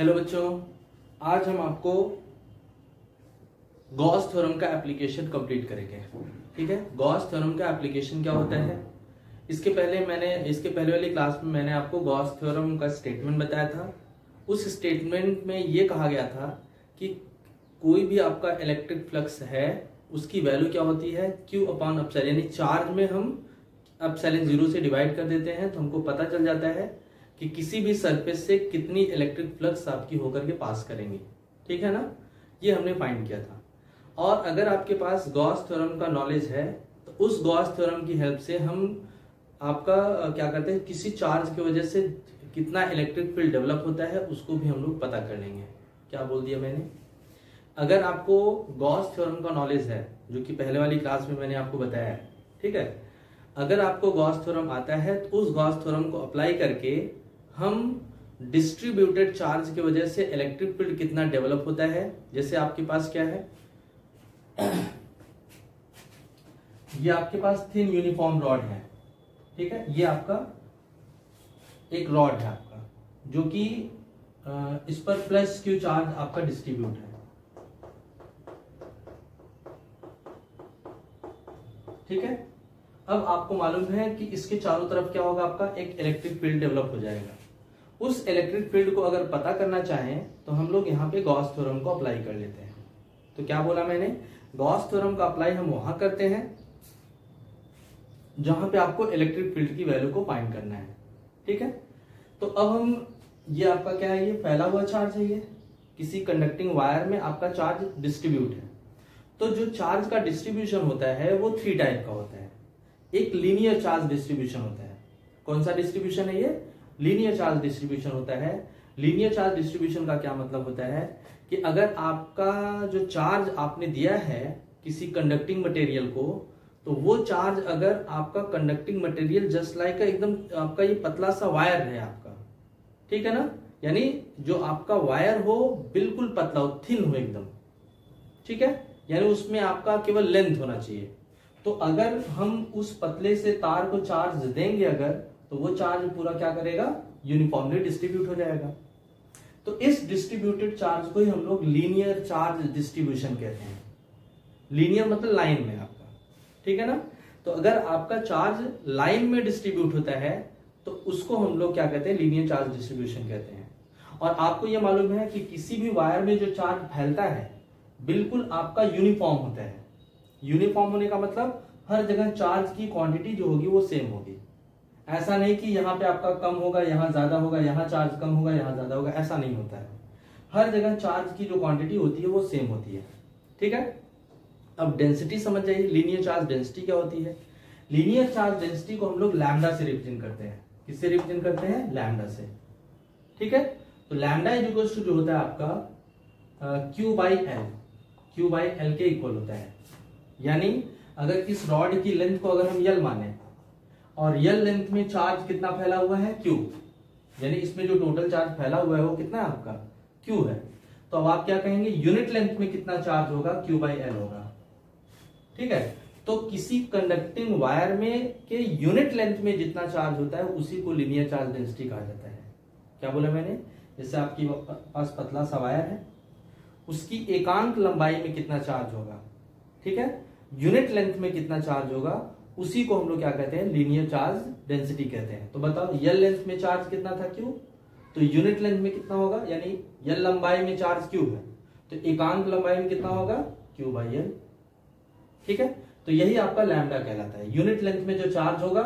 Hello बच्चों, आज हम आपको गॉस थ्योरम का एप्लीकेशन कंप्लीट करेंगे। ठीक है, गॉस थ्योरम का एप्लीकेशन क्या होता है? इसके पहले वाली क्लास में मैंने आपको गॉस थ्योरम का स्टेटमेंट बताया था। उस स्टेटमेंट में ये कहा गया था कि कोई भी आपका इलेक्ट्रिक फ्लक्स है उसकी वैल्यू क्या होती है, Q अपॉन अपसाइलन, यानी चार्ज में हम अपसाइलन 0 से डिवाइड कर देते हैं तो हमको पता चल जाता है कि किसी भी सरफेस से कितनी इलेक्ट्रिक फ्लक्स आपकी होकर के पास करेंगे। ठीक है ना, ये हमने फाइंड किया था। और अगर आपके पास गॉस थ्योरम का नॉलेज है तो उस गॉस थ्योरम की हेल्प से हम आपका क्या करते हैं, किसी चार्ज की वजह से कितना इलेक्ट्रिक फील्ड डेवलप होता है उसको भी हम लोग पता कर लेंगे। क्या बोल दिया मैंने? अगर आपको गॉस थ्योरम का नॉलेज है, जो कि पहले वाली क्लास में मैंने आपको बताया है, ठीक है, अगर आपको गॉस थ्योरम आता है तो उस गॉस थ्योरम को अप्लाई करके हम डिस्ट्रीब्यूटेड चार्ज की वजह से इलेक्ट्रिक फील्ड कितना डेवलप होता है। जैसे आपके पास क्या है, ये आपके पास थिन यूनिफॉर्म रॉड है। ठीक है, ये आपका एक रॉड है आपका, जो कि इस पर प्लस क्यू चार्ज आपका डिस्ट्रीब्यूट है। ठीक है, अब आपको मालूम है कि इसके चारों तरफ क्या होगा, आपका एक इलेक्ट्रिक फील्ड डेवलप हो जाएगा। उस इलेक्ट्रिक फील्ड को अगर पता करना चाहें तो हम लोग यहाँ पे गॉस थ्योरम को अप्लाई कर लेते हैं। तो क्या बोला मैंने, गॉस थ्योरम का अप्लाई हम वहां करते हैं जहां पे आपको इलेक्ट्रिक फील्ड की वैल्यू को फाइंड करना है। ठीक है, तो अब हम, ये आपका क्या है, ये फैला हुआ चार्ज है, ये किसी कंडक्टिंग वायर में आपका चार्ज डिस्ट्रीब्यूट है। तो जो चार्ज का डिस्ट्रीब्यूशन होता है वो 3 टाइप का होता है। एक लीनियर चार्ज डिस्ट्रीब्यूशन होता है। कौन सा डिस्ट्रीब्यूशन है ये? लीनियर चार्ज डिस्ट्रीब्यूशन होता है। लीनियर चार्ज डिस्ट्रीब्यूशन का क्या मतलब होता है कि अगर आपका जो चार्ज आपने दिया है किसी कंडक्टिंग मटेरियल को, तो वो चार्ज अगर आपका कंडक्टिंग मटेरियल जस्ट लाइक एकदम आपका ये पतला सा वायर है आपका, ठीक है ना, यानी जो आपका वायर हो बिल्कुल पतला हो, थिन हो एकदम, ठीक है, यानी उसमें आपका केवल लेंथ होना चाहिए। तो अगर हम उस पतले से तार को चार्ज देंगे अगर, तो वो चार्ज पूरा क्या करेगा, यूनिफॉर्मली डिस्ट्रीब्यूट हो जाएगा। तो इस डिस्ट्रीब्यूटेड चार्ज को ही हम लोग लीनियर चार्ज डिस्ट्रीब्यूशन कहते हैं। लीनियर मतलब लाइन में आपका, ठीक है ना। तो अगर आपका चार्ज लाइन में डिस्ट्रीब्यूट होता है तो उसको हम लोग क्या कहते हैं, लीनियर चार्ज डिस्ट्रीब्यूशन कहते हैं। और आपको यह मालूम है कि किसी भी वायर में जो चार्ज फैलता है बिल्कुल आपका यूनिफॉर्म होता है। यूनिफॉर्म होने का मतलब हर जगह चार्ज की क्वांटिटी जो होगी वो सेम होगी। ऐसा नहीं कि यहाँ पे आपका कम होगा, यहाँ ज्यादा होगा, यहाँ चार्ज कम होगा, यहाँ ज्यादा होगा, ऐसा नहीं होता है। हर जगह चार्ज की जो क्वांटिटी होती है वो सेम होती है। ठीक है, अब डेंसिटी समझ जाइए। लीनियर चार्ज डेंसिटी क्या होती है? लीनियर चार्ज डेंसिटी को हम लोग लैम्डा से रिप्रेजेंट करते हैं। किससे रिप्रेजेंट करते हैं? लैम्डा से। ठीक है, तो लैम्डा इज इक्वल टू जो होता है आपका Q by L, Q by L के इक्वल होता है। यानी अगर इस रॉड की लेंथ को अगर हम L माने और L लेंथ में चार्ज कितना फैला हुआ है, Q, यानी इसमें जो टोटल चार्ज फैला हुआ है वो कितना है आपका, Q है। तो अब आप क्या कहेंगे, यूनिट लेंथ में कितना चार्ज होगा, Q बाई एल होगा। ठीक है, तो किसी कंडक्टिंग वायर में के यूनिट लेंथ में जितना चार्ज होता है उसी को लीनियर चार्ज डेंसिटी कहा जाता है। क्या बोला मैंने? जैसे आपके पास पतला सा वायर है, उसकी एकांक लंबाई में कितना चार्ज होगा, ठीक है, यूनिट लेंथ में कितना चार्ज होगा, उसी को हम लोग क्या कहते हैं, लीनियर चार्ज डेंसिटी कहते हैं। तो बताओ, L लेंथ में चार्ज कितना था, Q, तो यूनिट लेंथ में कितना होगा, यानी L लंबाई में चार्ज Q है तो एकांक लंबाई में कितना होगा, Q बाई L। ठीक है, तो यही आपका लैम्डा कहलाता है। यूनिट लेंथ में जो चार्ज होगा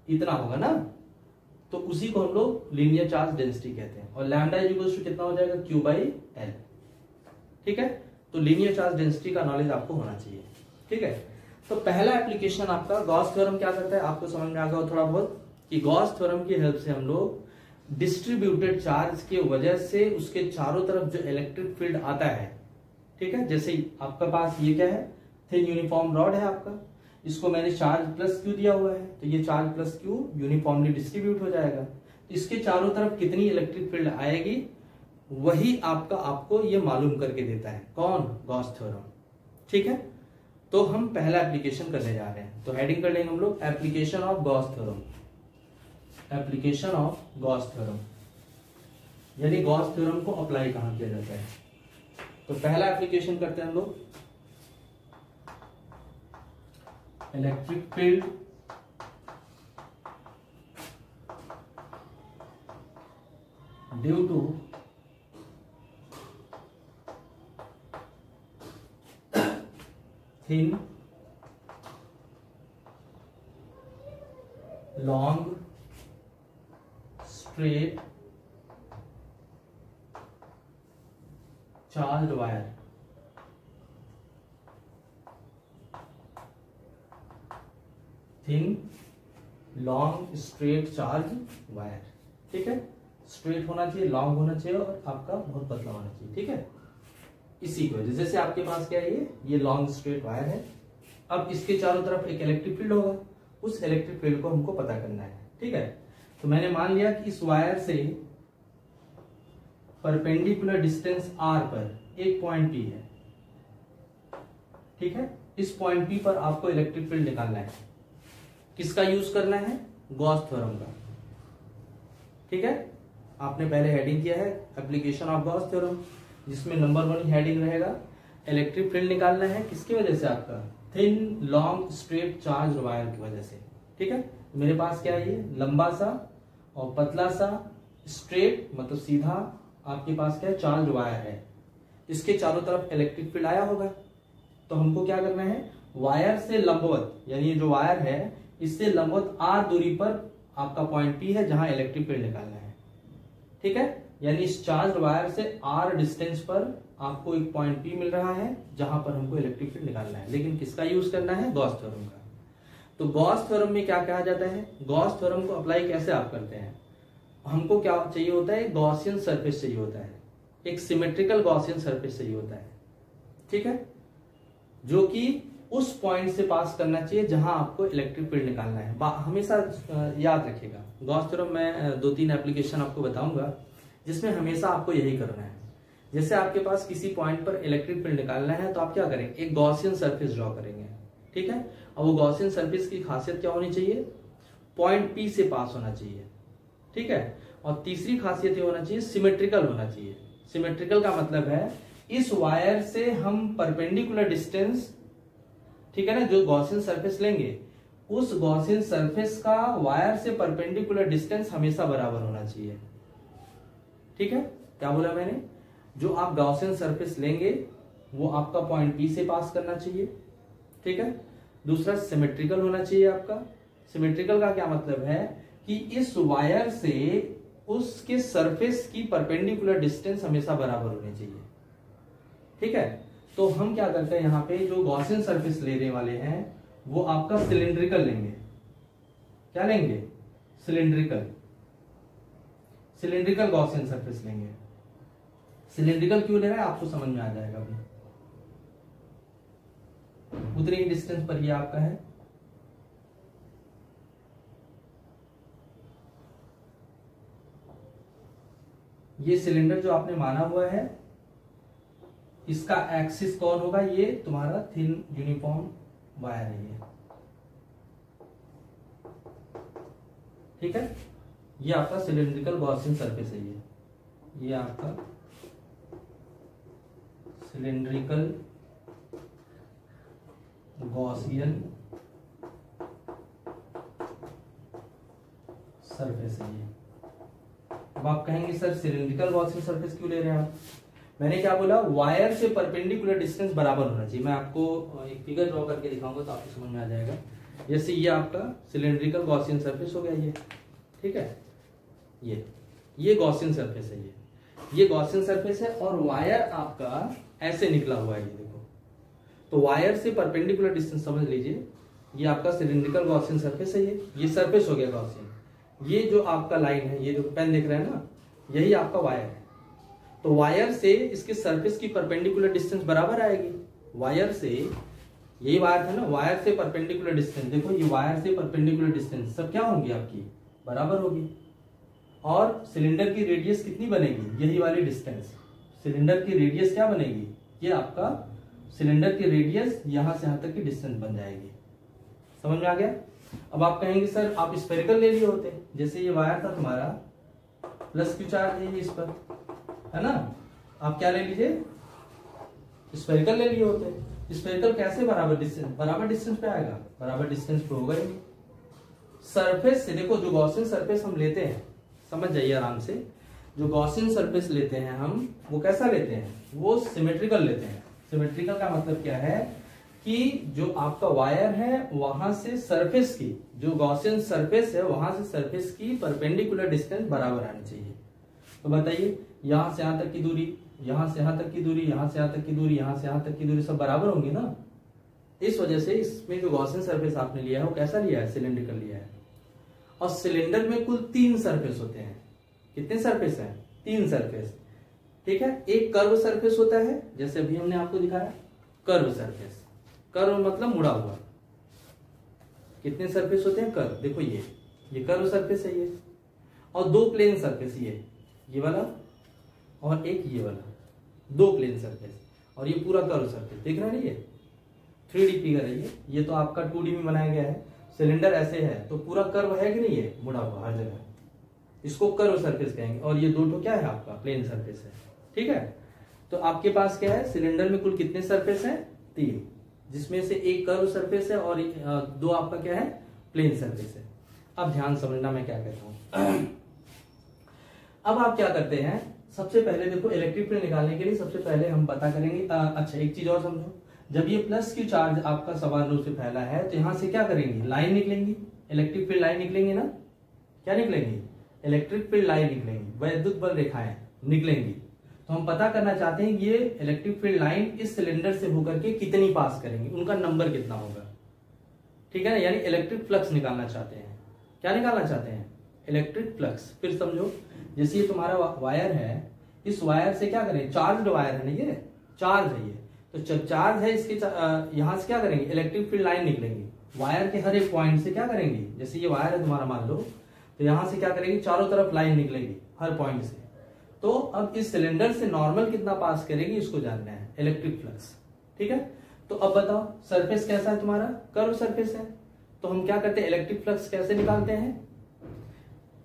इतना होगा ना, तो उसी को हम लोग लीनियर चार्ज डेंसिटी कहते हैं। और लैम्डा इज इक्वल टू कितना हो जाएगा, Q बाई एल। ठीक है, तो लीनियर चार्ज डेंसिटी का नॉलेज आपको होना चाहिए। ठीक है, तो पहला एप्लीकेशन आपका गॉस थ्योरम क्या करता है, आपको समझ में आ गया थोड़ा बहुत कि गॉस थ्योरम की हेल्प से हम लोग डिस्ट्रीब्यूटेड चार्ज की वजह से उसके चारों तरफ जो इलेक्ट्रिक फील्ड आता है, ठीक है, जैसे आपका पास ये क्या है, थिन यूनिफॉर्म रॉड है आपका, इसको मैंने चार्ज प्लस क्यू दिया हुआ है, तो ये charge plus Q uniformly distribute हो जाएगा। तो इसके चारों तरफ कितनी इलेक्ट्रिक फील्ड आएगी वही आपको ये मालूम करके देता है। कौन? Gauss theorem. ठीक है, तो हम पहला एप्लीकेशन करने जा रहे हैं। तो हेडिंग कर लेंगे हम लोग, application of Gauss theorem. Application of Gauss theorem. यानी गॉस थ्योरम को अप्लाई कहाँ किया जाता है। तो पहला एप्लीकेशन करते हैं हम लोग, electric field due to thin long straight charge wire. Thin long straight charge wire, ठीक है। स्ट्रेट होना चाहिए, लॉन्ग होना चाहिए और आपका बहुत पतला होना चाहिए, ठीक है। इसी की वजह जैसे आपके पास क्या है, ये लॉन्ग स्ट्रेट वायर है। अब इसके चारों तरफ एक इलेक्ट्रिक फील्ड होगा, उस इलेक्ट्रिक फील्ड को हमको पता करना है, ठीक है। तो मैंने मान लिया कि इस वायर से परपेंडिकुलर डिस्टेंस r पर एक पॉइंट P है, ठीक है। इस पॉइंट P पर आपको इलेक्ट्रिक फील्ड निकालना है। किसका यूज करना है, गॉस थ्योरम का, ठीक है। आपने पहले हेडिंग किया है एप्लीकेशन ऑफ गॉस थ्योरम, जिसमें नंबर 1 हेडिंग रहेगा इलेक्ट्रिक फील्ड निकालना है। किसकी वजह से, आपका thin long straight charge wire की वजह से, ठीक है। मेरे पास क्या है, ये लंबा सा और पतला सा स्ट्रेट मतलब सीधा आपके पास क्या चार्ज वायर है। इसके चारों तरफ इलेक्ट्रिक फील्ड आया होगा, तो हमको क्या करना है, वायर से लंबवत, यानी जो वायर है इससे लंबवत r दूरी पर आपका पॉइंट P है जहां इलेक्ट्रिक फील्ड निकालना है, ठीक है। यानी इस चार्ज वायर से r डिस्टेंस पर आपको एक पॉइंट P मिल रहा है जहां पर हमको इलेक्ट्रिक फील्ड निकालना है। लेकिन किसका यूज करना है, गॉस थ्योरम का। तो गॉस थ्योरम में क्या कहा जाता है, गॉस थ्योरम को अप्लाई कैसे आप करते हैं, हमको क्या चाहिए होता है, गॉसियन सरफेस चाहिए होता है, एक सिमेट्रिकल गॉसियन सरफेस चाहिए होता है, ठीक है, जो कि उस पॉइंट से पास करना चाहिए जहां आपको इलेक्ट्रिक फील्ड निकालना है। हमेशा याद रखिएगा, गॉस थ्योरम में 2-3 एप्लीकेशन आपको बताऊंगा जिसमें हमेशा आपको यही करना है। जैसे आपके पास किसी पॉइंट पर इलेक्ट्रिक फील्ड निकालना है तो आप क्या करेंगे, एक गॉसियन सरफेस ड्रॉ करेंगे, ठीक है। और वो गॉसियन सरफेस की खासियत क्या होनी चाहिए, पॉइंट P से पास होना चाहिए, ठीक है। और तीसरी खासियत ये होना चाहिए, सिमेट्रिकल होना चाहिए। सिमेट्रिकल का मतलब है इस वायर से हम परपेंडिकुलर डिस्टेंस, ठीक है ना, जो गॉसियन सरफेस लेंगे उस गॉसियन सरफेस का वायर से परपेंडिकुलर डिस्टेंस हमेशा बराबर होना चाहिए, ठीक है। क्या बोला मैंने, जो आप गॉसियन सरफेस लेंगे वो आपका पॉइंट P से पास करना चाहिए, ठीक है। दूसरा सिमेट्रिकल होना चाहिए आपका। सिमेट्रिकल का क्या मतलब है कि इस वायर से उसके सरफेस की परपेंडिकुलर डिस्टेंस हमेशा बराबर होनी चाहिए, ठीक है। तो हम क्या करते हैं, यहाँ पे जो गॉसियन सरफेस लेने वाले हैं वो आपका सिलिंड्रिकल लेंगे। क्या लेंगे, सिलिंड्रिकल, सिलिंड्रिकल गॉसियन सरफेस लेंगे। सिलिंड्रिकल क्यों ले रहा है आपको समझ में आ जाएगा अभी। उतनी ही डिस्टेंस पर ये आपका है, ये सिलेंडर जो आपने माना हुआ है इसका एक्सिस कौन होगा, ये तुम्हारा थिन यूनिफॉर्म वायर है ये, ठीक है। ये आपका सिलिंड्रिकल गॉसियन सरफेस है, ये आपका सिलिंड्रिकल गॉसियन सरफेस है ये। अब आप कहेंगे सर सिलिंड्रिकल गॉसियन सरफेस क्यों ले रहे हैं आप, मैंने क्या बोला, वायर से परपेंडिकुलर डिस्टेंस बराबर होना चाहिए। मैं आपको एक फिगर ड्रॉ करके दिखाऊंगा तो आपको समझ में आ जाएगा। जैसे ये आपका सिलिंड्रिकल गॉसियन सरफेस हो गया ये, ठीक है, ये गॉसियन सरफेस है, ये गॉसियन सरफेस है और वायर आपका ऐसे निकला हुआ है, ये देखो। तो वायर से परपेंडिकुलर डिस्टेंस समझ लीजिए, ये आपका सिलिंड्रिकल गॉसियन सरफेस है, ये सरफेस हो गया गॉसियन। ये जो आपका लाइन है, ये जो पेन दिख रहा है ना, यही आपका वायर है। तो वायर से इसके सरफेस की परपेंडिकुलर डिस्टेंस बराबर आएगी। वायर से, यही वायर था ना, वायर से परपेंडिकुलर डिस्टेंस, देखो ये वायर से परपेंडिकुलर डिस्टेंस सब क्या होंगी आपकी, बराबर होगी। और सिलेंडर की रेडियस कितनी बनेगी, यही वाली डिस्टेंस। सिलेंडर की रेडियस क्या बनेगी, ये आपका सिलेंडर की रेडियस यहां से यहां तक की डिस्टेंस बन जाएगी। समझ में आ गया। अब आप कहेंगे सर आप स्फेरिकल ले लिए होते, जैसे ये वायर था तुम्हारा, प्लस क्यू चार्ज है इस पर, है ना। आप क्या ले लीजिए, स्फेरिकल ले लिए होते हैं। स्फेरिकल कैसे बराबर डिस्टेंस पे आएगा, बराबर डिस्टेंस पे होगा ही नहीं। सरफेस से देखो, जो गॉसियन सरफेस हम लेते हैं, समझ जाइए आराम से, जो गॉसियन सरफेस लेते हैं हम, वो कैसा लेते हैं, वो सिमेट्रिकल लेते हैं। सिमेट्रिकल का मतलब क्या है कि जो आपका वायर है वहां से सरफेस की, जो गॉसियन सरफेस है वहां से सरफेस की परपेंडिकुलर डिस्टेंस बराबर आनी चाहिए। तो बताइए, यहां से यहां तक की दूरी, यहां से यहां तक की दूरी, यहां से यहां तक की दूरी, यहां से यहां तक की दूरी सब बराबर होंगी ना। इस वजह से इसमें जो गॉसियन सरफेस आपने लिया है वो कैसा लिया है, सिलेंड्रिकल लिया है। और सिलेंडर में कुल 3 सरफेस होते हैं। कितने सरफेस हैं, 3 सरफेस, ठीक है। एक कर्व सरफेस होता है, जैसे अभी हमने आपको दिखाया कर्व सरफेस। कर्व मतलब मुड़ा हुआ। कितने सरफेस होते हैं, कर्व, देखो ये कर्व सरफेस है ये, और 2 प्लेन सरफेस, ये वाला और एक ये वाला, 2 प्लेन सरफेस, और ये पूरा कर्व सरफेस दिख रहा है। ये 3D फिगर है ये तो आपका 2D में बनाया गया है। सिलेंडर ऐसे है तो पूरा कर्व है कि नहीं, है मुड़ा हुआ हर जगह, इसको कर्व सरफेस कहेंगे। और ये 2 क्या है, आपका प्लेन सरफेस है, ठीक है। तो आपके पास क्या है, सिलेंडर में कुल कितने सरफेस हैं, 3, जिसमें से एक कर्व सरफेस है और 2 आपका क्या है, प्लेन सरफेस है। अब ध्यान समझना मैं क्या कहता हूं। अब आप क्या करते हैं, सबसे पहले देखो, इलेक्ट्रिक फील्ड निकालने के लिए सबसे पहले हम पता करेंगे। अच्छा, एक चीज और समझो, जब ये प्लस क्यू चार्ज आपका समान रूप से फैला है तो यहां से क्या करेंगे, लाइन निकलेंगी, इलेक्ट्रिक फील्ड लाइन निकलेंगी ना। क्या निकलेंगी, इलेक्ट्रिक फील्ड लाइन निकलेंगी, वैद्युत बल रेखाएं निकलेंगी। तो हम पता करना चाहते हैं ये इलेक्ट्रिक फील्ड लाइन इस सिलेंडर से होकर के कितनी पास करेंगे, उनका नंबर कितना होगा, ठीक है ना। यानी इलेक्ट्रिक फ्लक्स निकालना चाहते हैं। क्या निकालना चाहते हैं, इलेक्ट्रिक फ्लक्स। फिर समझो, जैसे ये तुम्हारा वायर है, इस वायर से क्या करें, चार्ज वायर है ना, ये चार्ज है ये, तो जब चार्ज है इसके यहां से क्या करेंगे, इलेक्ट्रिक फील्ड लाइन निकलेंगी। वायर के हर एक पॉइंट से क्या करेंगे, जैसे ये वायर है तुम्हारा मान लो, तो यहां से क्या करेंगे, चारों तरफ लाइन निकलेगी हर पॉइंट से। तो अब इस सिलेंडर से नॉर्मल कितना पास करेगी इसको जानना है, इलेक्ट्रिक फ्लक्स, ठीक है। तो अब बताओ, सरफेस कैसा है तुम्हारा, कर्व सरफेस है। तो हम क्या करते हैं, इलेक्ट्रिक फ्लक्स कैसे निकालते हैं,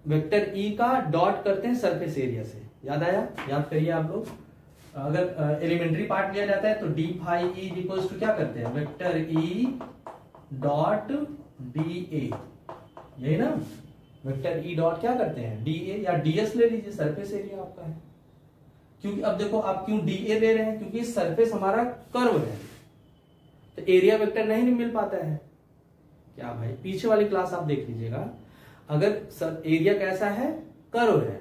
वेक्टर ई का डॉट करते हैं सरफेस एरिया से। याद आया, याद करिए आप लोग। अगर एलिमेंट्री पार्ट लिया जाता है तो D phi E equals to क्या करते हैं, vector E dot D A, यही ना। वेक्टर ई डॉट क्या करते हैं, डी ए, या डीएस ले लीजिए, सरफेस एरिया आपका है। क्योंकि अब देखो आप क्यों डी ए ले रहे हैं, क्योंकि सरफेस हमारा कर्व है, तो एरिया वेक्टर नहीं मिल पाता है। क्या भाई, पीछे वाली क्लास आप देख लीजिएगा, अगर एरिया कैसा है, कर्व है,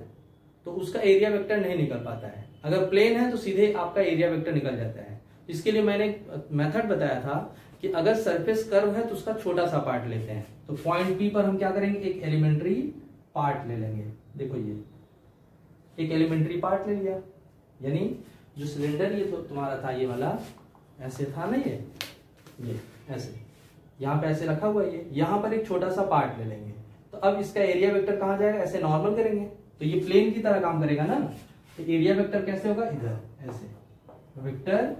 तो उसका एरिया वेक्टर नहीं निकल पाता है। अगर प्लेन है तो सीधे आपका एरिया वेक्टर निकल जाता है। इसके लिए मैंने मेथड बताया था कि अगर सरफेस कर्व है तो उसका छोटा सा पार्ट लेते हैं। तो पॉइंट पी पर हम क्या करेंगे, एक एलिमेंट्री पार्ट ले लेंगे। देखो ये एक एलिमेंट्री पार्ट ले लिया, यानी जो सिलेंडर ये तो तुम्हारा था, ये वाला ऐसे था ना, ये ऐसे यहाँ पे ऐसे रखा हुआ है, ये यहाँ पर एक छोटा सा पार्ट ले लेंगे। तो अब इसका एरिया वेक्टर कहाँ जाएगा, ऐसे नॉर्मल करेंगे तो ये प्लेन की तरह काम करेगा ना। तो एरिया वेक्टर कैसे होगा, इधर ऐसे, वेक्टर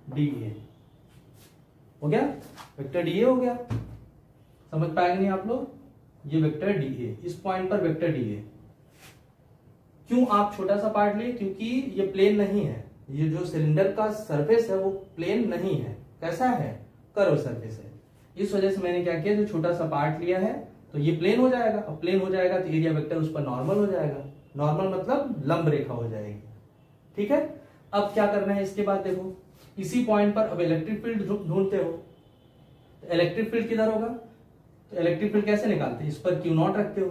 डी ए हो गया, वेक्टर डी ए हो गया। समझ पाएंगे नहीं आप लोग, ये वेक्टर डी ए, इस पॉइंट पर वेक्टर डी ए। क्यों आप छोटा सा पार्ट लिए, क्योंकि ये प्लेन नहीं है, ये जो सिलेंडर का सरफेस है वो प्लेन नहीं है, कैसा है, कर्व सरफेस है। इस वजह से मैंने क्या किया, जो छोटा सा पार्ट लिया है तो ये प्लेन हो जाएगा। अब प्लेन हो जाएगा तो एरिया वेक्टर उस पर नॉर्मल हो जाएगा, नॉर्मल मतलब लंब रेखा हो जाएगी, ठीक है। अब क्या करना है इसके बाद, देखो इसी पॉइंट पर अब इलेक्ट्रिक फील्ड ढूंढते हो, तो इलेक्ट्रिक फील्ड किधर होगा, तो इलेक्ट्रिक फील्ड कैसे निकालते हैं, इस पर क्यू नॉट रखते हो।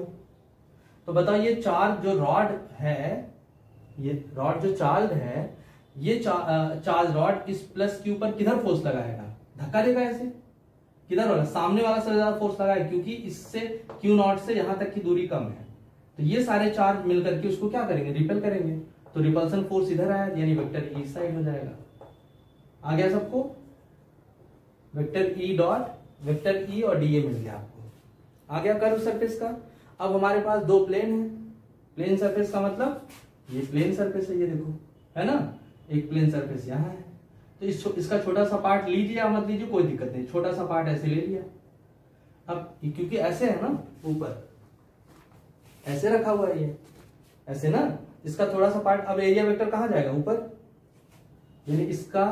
तो बताओ ये चार्ज जो रॉड है, ये रॉड जो चार्ज है, ये चार्ज रॉड इस प्लस क्यू पर किधर फोर्स लगाएगा, धक्का देगा ऐसे, किधर वाला, सामने वाला सबसे ज्यादा फोर्स लगाएगा, क्योंकि इससे क्यू नॉट से यहां तक की दूरी कम है। तो ये सारे चार्ज मिलकर के उसको क्या करेंगे, रिपेल करेंगे। तो रिपल्सन फोर्स इधर आया, यानी वेक्टर ई साइड हो जाएगा। आ गया सबको, vector E dot vector E और डी ए मिल गया आपको, आ गया कर्व सरफेस का। अब हमारे पास 2 प्लेन है, प्लेन सरफेस का मतलब ये प्लेन सरफेस है, ये देखो है ना, एक प्लेन सरफेस यहाँ है। तो इसका छोटा सा पार्ट लीजिए या मत लीजिए कोई दिक्कत नहीं, छोटा सा पार्ट ऐसे ले लिया। अब क्योंकि ऐसे है ना, ऊपर ऐसे रखा हुआ है, ये ऐसे ना, इसका थोड़ा सा पार्ट, अब एरिया वेक्टर कहाँ जाएगा, ऊपर, यानी इसका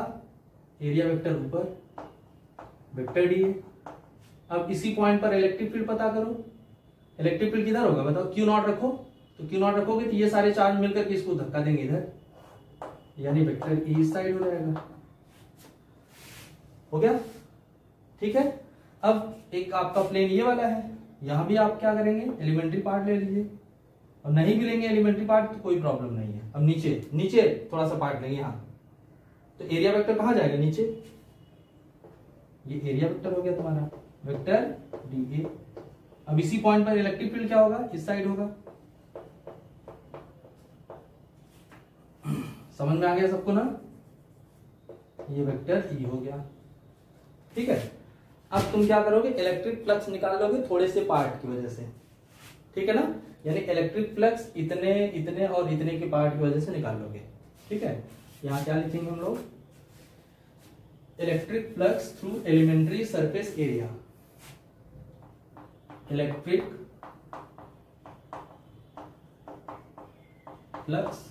एरिया वेक्टर ऊपर, वेक्टर डी है। अब इसी पॉइंट पर इलेक्ट्रिक फील्ड पता करो, इलेक्ट्रिक फील्ड किधर होगा बताओ, क्यू नॉट रखो, तो क्यू नॉट रखोगे तो ये सारे चार्ज मिलकर के इसको धक्का देंगे इधर, यानी वेक्टर ई इस साइड हो जाएगा। हो गया, ठीक है। अब एक आपका प्लेन ये वाला है, यहां भी आप क्या करेंगे, एलिमेंट्री पार्ट ले लीजिए, और नहीं भी लेंगे एलिमेंट्री पार्ट तो कोई प्रॉब्लम नहीं है। अब नीचे नीचे थोड़ा सा पार्ट लेंगे यहां, तो एरिया वेक्टर कहां जाएगा, नीचे, ये एरिया वेक्टर हो गया तुम्हारा, वेक्टर डी ए। अब इसी पॉइंट पर इलेक्ट्रिक फील्ड क्या होगा, इस साइड होगा। समझ में आ गया सबको ना, ये वेक्टर ई हो गया, ठीक है। अब तुम क्या करोगे, इलेक्ट्रिक फ्लक्स निकाल लोगे थोड़े से पार्ट की वजह से, ठीक है ना, यानी इलेक्ट्रिक फ्लक्स इतने इतने और इतने के पार्ट की वजह से निकाल लोगे, ठीक है। यहां क्या लिखेंगे हम लोग, electric flux through elementary surface area, electric flux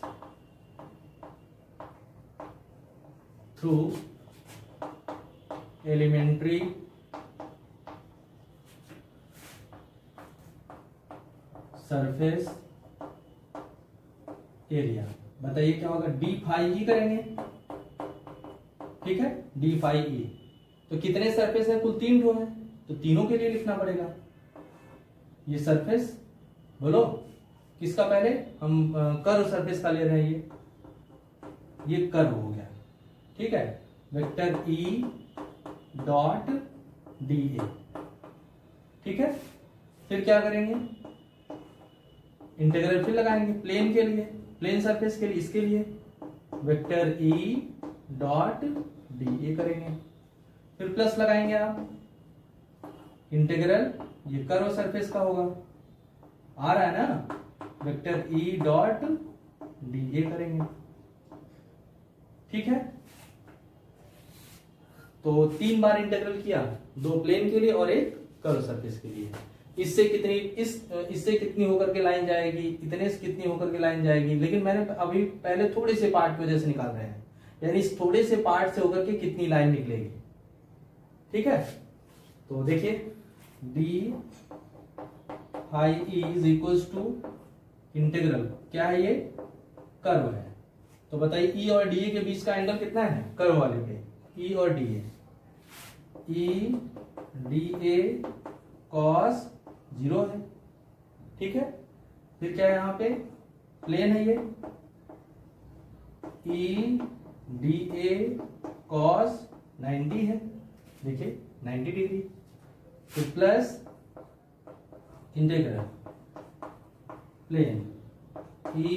through elementary surface area, बताइए क्या होगा, डी फाई ई करेंगे, ठीक है, डी फाई ई। तो कितने सरफेस है, कुल 3 ठो है, तो तीनों के लिए लिखना पड़ेगा। ये सरफेस बोलो किसका, पहले हम कर्व सरफेस का ले रहे हैं, ये कर्व हो गया, ठीक है, वेक्टर ई डॉट डी ए, ठीक है। फिर क्या करेंगे, इंटीग्रल फिर लगाएंगे प्लेन के लिए, प्लेन सरफेस के लिए, इसके लिए वेक्टर ई डॉट डी ए करेंगे, फिर प्लस लगाएंगे आप, इंटीग्रल ये कर्व सरफेस का होगा, आ रहा है ना, वेक्टर ई डॉट डी ए करेंगे, ठीक है। तो 3 बार इंटीग्रल किया, 2 प्लेन के लिए और एक कर्व सरफेस के लिए। इससे कितनी इससे कितनी होकर के लाइन जाएगी, इतने से कितनी होकर के लाइन जाएगी, लेकिन मैंने अभी पहले थोड़े से पार्ट की वजह से निकाल रहे हैं, यानी इस थोड़े से पार्ट से होकर के कितनी लाइन निकलेगी, ठीक है। तो देखिए D phi E is equal to integral, क्या है ये, कर्व है, तो बताइए ई और डी ए के बीच का एंगल कितना है, कर्व वाले पे, ई और D A, E D A cos 0 है, ठीक है। फिर क्या है, यहां पे प्लेन है ये, ई डी ए कॉस 90 है, देखिए 90 डिग्री, फिर plus integral plane E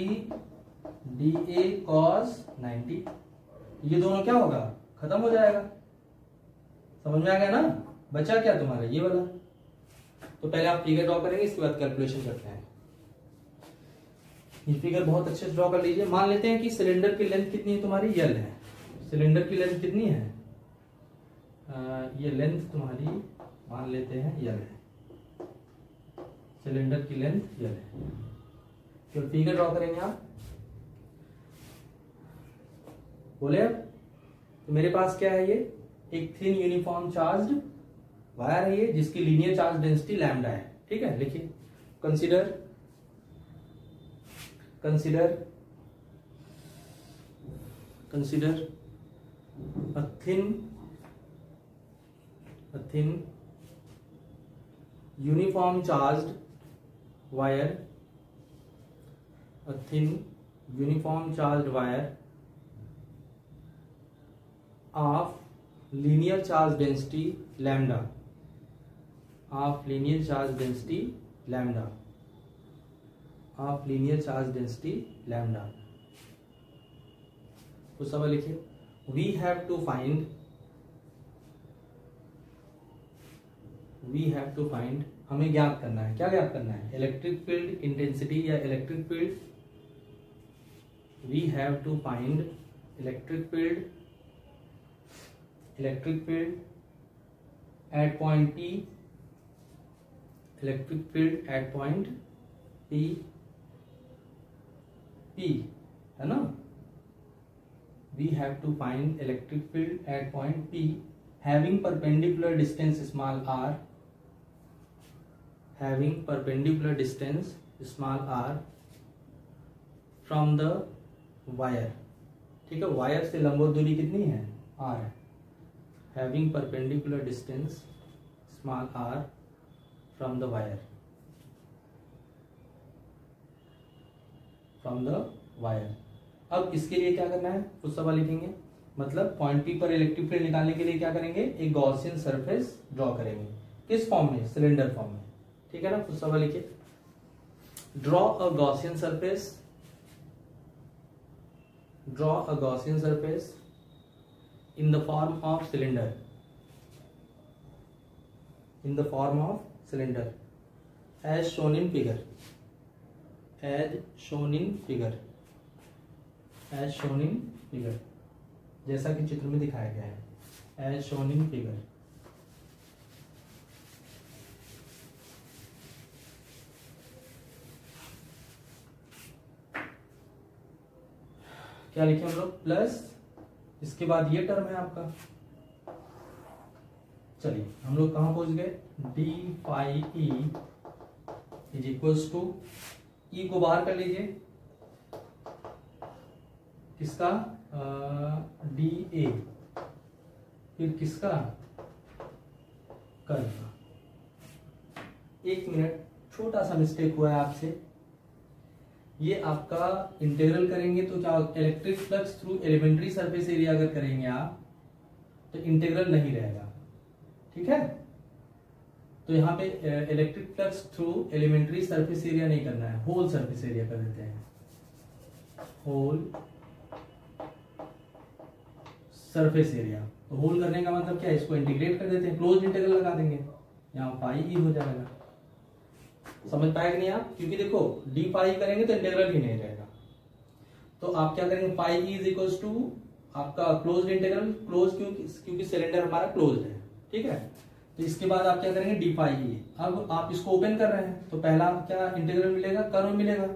D A cos 90, ये दोनों क्या होगा, खत्म हो जाएगा। समझ में आ गया ना, बचा क्या तुम्हारा ये वाला। तो पहले आप फिगर ड्रॉ करेंगे, इसके बाद कैलकुलेशन करते हैं। ये फिगर बहुत अच्छे से ड्रॉ कर लीजिए। मान लेते हैं कि सिलेंडर की लेंथ कितनी है तुम्हारी, यल है, सिलेंडर की लेंथ कितनी है, ये लेंथ तुम्हारी मान लेते हैं यल है, सिलेंडर की लेंथ यल है। तो फिगर ड्रॉ करेंगे आप, बोले अब, तो मेरे पास क्या है, ये एक थिन यूनिफॉर्म चार्ज्ड वायर है ये, जिसकी लीनियर चार्ज डेंसिटी लैम्डा है, ठीक है। लिखिए consider consider consider a thin uniform charged wire, a thin uniform charged wire of linear charge density lambda, of linear charge density lambda, of linear charge density lambda। तो सब लिखिए, we have to find, हमें ज्ञात करना है, क्या ज्ञात करना है, इलेक्ट्रिक फील्ड इंटेंसिटी या electric field, we have to find electric field at point P, electric field at point P P, है ना, we have to find electric field at point P having perpendicular distance small r, having perpendicular distance small r from the wire, ठीक है, wire से लंबवत दूरी कितनी है, r है, having perpendicular distance small r from the wire, from the wire। अब इसके लिए क्या करना है, कुछ सवाल लिखेंगे, मतलब पॉइंट पी पर इलेक्ट्रिक फील्ड निकालने के लिए क्या करेंगे, एक गॉसियन सरफेस ड्रॉ करेंगे, किस फॉर्म में, सिलेंडर फॉर्म में, ठीक है ना। कुछ सवाल लिखिए, draw a Gaussian surface, draw a Gaussian surface in the form of cylinder, in the form of cylinder as shown in figure, as shown in figure, as shown in figure, जैसा कि चित्र में दिखाया गया है, as shown in figure। क्या लिखे हम लोग, प्लस इसके बाद ये टर्म है आपका, चलिए हम लोग कहां पहुंच गए, D phi E is equals to, E को बाहर कर लीजिए, किसका, डी ए, फिर किसका, कर्व का। एक मिनट, छोटा सा मिस्टेक हुआ है आपसे, ये आपका इंटीग्रल करेंगे तो क्या, electric flux through elementary surface area अगर करेंगे आप तो इंटीग्रल नहीं रहेगा, ठीक है। तो यहाँ पे electric flux through elementary surface area नहीं करना है, होल सरफेस एरिया कर देते हैं, होल सरफेस एरिया। तो होल करने का मतलब क्या है, इसको इंटीग्रेट कर देते हैं, क्लोज इंटीग्रल लगा देंगे, यहाँ पाई ई हो जाएगा। समझ पाएगा नहीं आप, क्योंकि देखो डी पाई करेंगे तो इंटीग्रल ही नहीं रहेगा, तो आप क्या करेंगे, पाई ई इज इक्वल्स टू आपका क्लोज इंटीग्रल, क्लोज क्योंकि सिलेंडर हमारा क्लोज है, ठीक है। तो इसके बाद आप क्या करेंगे, डी फाई ई। अब आप इसको ओपन कर रहे हैं तो पहला क्या इंटीग्रल मिलेगा, कर्व मिलेगा।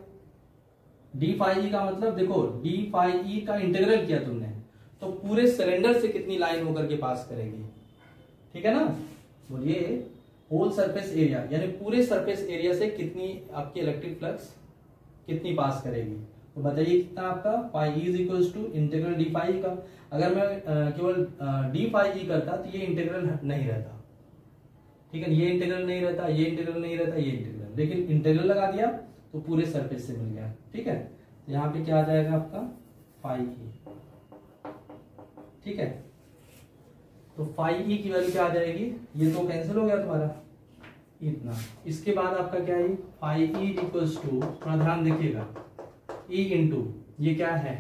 डी फाई ई का मतलब देखो, डी फाई ई का इंटीग्रल किया तुमने तो पूरे सिलेंडर से कितनी लाइन होकर के पास करेगी, ठीक है ना। बोलिए, होल सरफेस एरिया यानी पूरे सरफेस एरिया से कितनी आपकी इलेक्ट्रिक फ्लक्स कितनी पास करेगी, तो बताइए कितना आपका, pi E is equals to integral D phi का। अगर मैं केवल डी फाई ई करता तो ये इंटीग्रल नहीं रहता, ठीक है, ये इंटीग्रल नहीं रहता, ये इंटीग्रल नहीं रहता, ये इंटीग्रल, लेकिन इंटीग्रल लगा दिया तो पूरे सरफेस से मिल गया, ठीक है। यहाँ पे क्या आ जाएगा आपका, फाई ई, ठीक है। तो फाई ई की वैल्यू क्या आ जाएगी, ये तो कैंसिल हो गया तुम्हारा इतना। इसके बाद आपका क्या है, फाई ई इक्वल्स टू, थोड़ा ध्यान देखिएगा, ई इंटू ये क्या है,